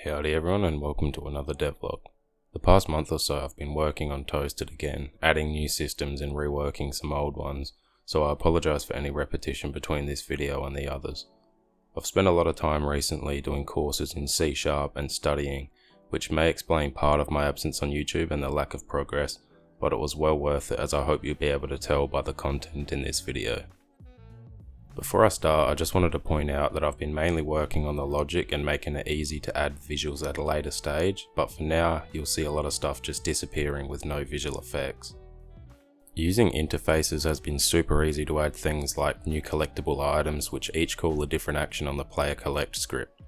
Howdy everyone and welcome to another devlog. The past month or so I've been working on Toasted again, adding new systems and reworking some old ones, so I apologise for any repetition between this video and the others. I've spent a lot of time recently doing courses in C# and studying, which may explain part of my absence on YouTube and the lack of progress, but it was well worth it as I hope you'll be able to tell by the content in this video. Before I start, I just wanted to point out that I've been mainly working on the logic and making it easy to add visuals at a later stage, but for now you'll see a lot of stuff just disappearing with no visual effects. Using interfaces has been super easy to add things like new collectible items which each call a different action on the player collect script.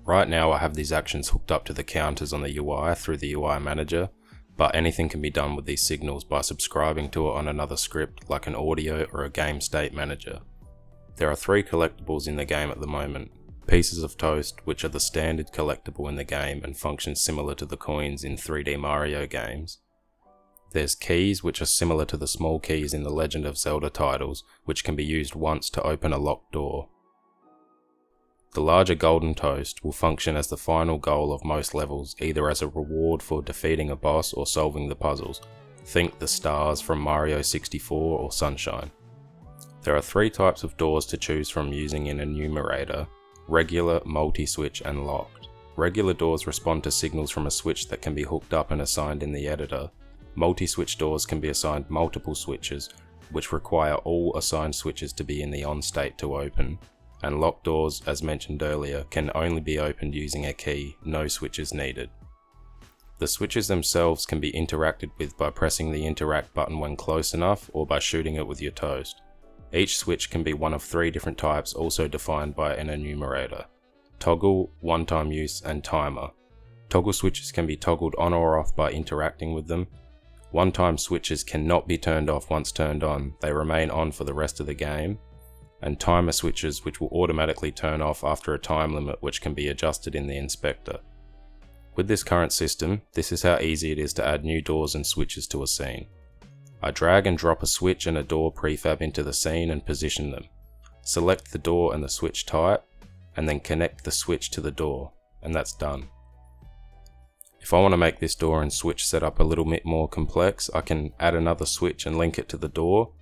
Right now I have these actions hooked up to the counters on the UI through the UI manager, but anything can be done with these signals by subscribing to it on another script like an audio or a game state manager. There are 3 collectibles in the game at the moment. Pieces of toast, which are the standard collectible in the game and function similar to the coins in 3D Mario games. There's keys, which are similar to the small keys in the Legend of Zelda titles, which can be used once to open a locked door. The larger golden toast will function as the final goal of most levels, either as a reward for defeating a boss or solving the puzzles. Think the stars from Mario 64 or Sunshine. There are 3 types of doors to choose from using in Enumerator: regular, multi-switch and locked. Regular doors respond to signals from a switch that can be hooked up and assigned in the editor. Multi-switch doors can be assigned multiple switches, which require all assigned switches to be in the on state to open. And locked doors, as mentioned earlier, can only be opened using a key, no switches needed. The switches themselves can be interacted with by pressing the interact button when close enough or by shooting it with your toast. Each switch can be one of 3 different types also defined by an enumerator: toggle, one-time use and timer. Toggle switches can be toggled on or off by interacting with them. One-time switches cannot be turned off once turned on, they remain on for the rest of the game. And timer switches which will automatically turn off after a time limit which can be adjusted in the inspector. With this current system, this is how easy it is to add new doors and switches to a scene. I drag and drop a switch and a door prefab into the scene and position them. Select the door and the switch type, and then connect the switch to the door, and that's done. If I want to make this door and switch setup a little bit more complex, I can add another switch and link it to the door,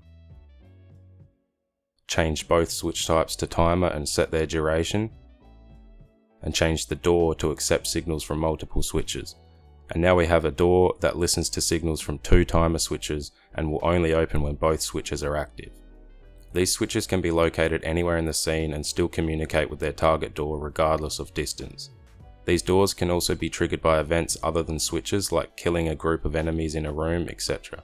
change both switch types to timer and set their duration, and change the door to accept signals from multiple switches. And now we have a door that listens to signals from 2 timer switches and will only open when both switches are active. These switches can be located anywhere in the scene and still communicate with their target door regardless of distance. These doors can also be triggered by events other than switches, like killing a group of enemies in a room, etc.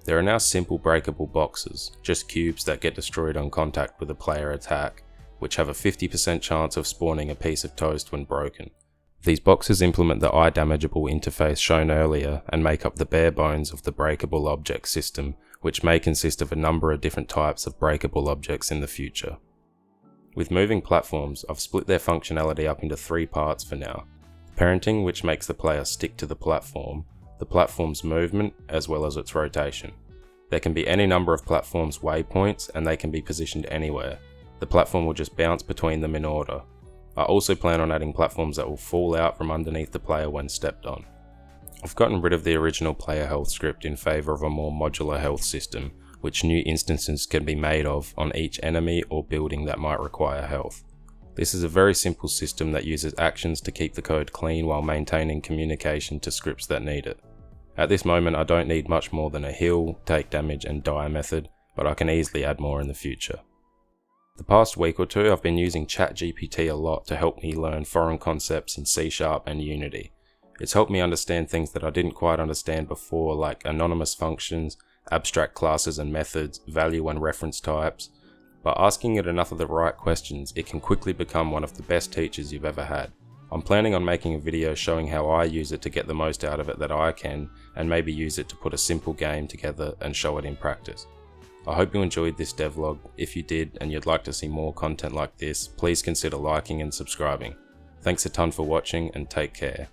There are now simple breakable boxes, just cubes that get destroyed on contact with a player attack, which have a 50% chance of spawning a piece of toast when broken. These boxes implement the iDamageable interface shown earlier and make up the bare bones of the breakable object system, which may consist of a number of different types of breakable objects in the future. With moving platforms, I've split their functionality up into 3 parts for now: parenting, which makes the player stick to the platform's movement as well as its rotation. There can be any number of platforms waypoints and they can be positioned anywhere. The platform will just bounce between them in order. I also plan on adding platforms that will fall out from underneath the player when stepped on. I've gotten rid of the original player health script in favour of a more modular health system, which new instances can be made of on each enemy or building that might require health. This is a very simple system that uses actions to keep the code clean while maintaining communication to scripts that need it. At this moment I don't need much more than a heal, take damage and die method, but I can easily add more in the future. The past week or 2 I've been using ChatGPT a lot to help me learn foreign concepts in C# and Unity. It's helped me understand things that I didn't quite understand before, like anonymous functions, abstract classes and methods, value and reference types. By asking it enough of the right questions, it can quickly become one of the best teachers you've ever had. I'm planning on making a video showing how I use it to get the most out of it that I can, and maybe use it to put a simple game together and show it in practice. I hope you enjoyed this devlog. If you did and you'd like to see more content like this, please consider liking and subscribing. Thanks a ton for watching and take care.